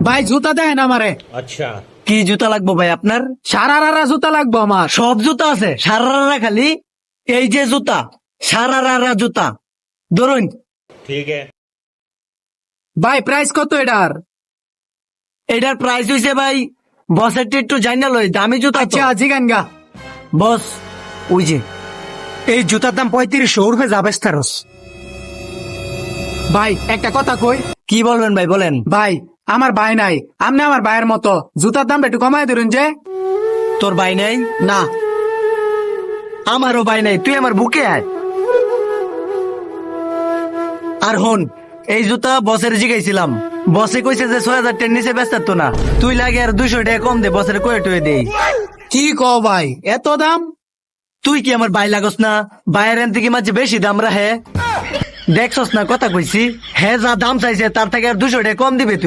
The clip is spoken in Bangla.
ভাই জুতা দেন আমারে। अच्छा কি জুতা লাগবো ভাই আপনার? সারারা জুতা লাগবো আমার। সব জুতা আছে, সারারা খালি। এই যে জুতা, সারারা জুতা ধরুন। ठीक है। ভাই প্রাইস কত এটার? এটার প্রাইস হইছে ভাই, বসের একটু জানা লই, দামি জুতা তো। আচ্ছা জিগান গা। বস ওই যে এই জুতার দাম 3500 উর্ফে যাবে স্টারস। ভাই একটা কথা কই। কি বলবেন ভাই বলেন। ভাই আমার ভাই নাই, আপনি আমার ভাইয়ের মতো, জুতার দামটা একটু কমায় ধরুন যে। তোর ভাই নাই? না আমারও ভাই নাই, তুই আমার বুকে আয়। আর হন, এই জুতা বসের জিগাইছিলাম, বসে কইছে যে 6000 টাকার নিচে বেচতে তো না। তুই লাগে আর 200 টাকা কম দে, বসের কয়ে টয়ে দেই। কি কও ভাই এত দাম? তুই কি আমার ভাই লাগস না? ভাইয়ের এন থেকে মাঝে বেশি দাম রাহে। দেখছস না কথা কইছি, হ্যাঁ যা দাম চাইছে তার থেকে আর 200 টাকা কম দিবে তুই।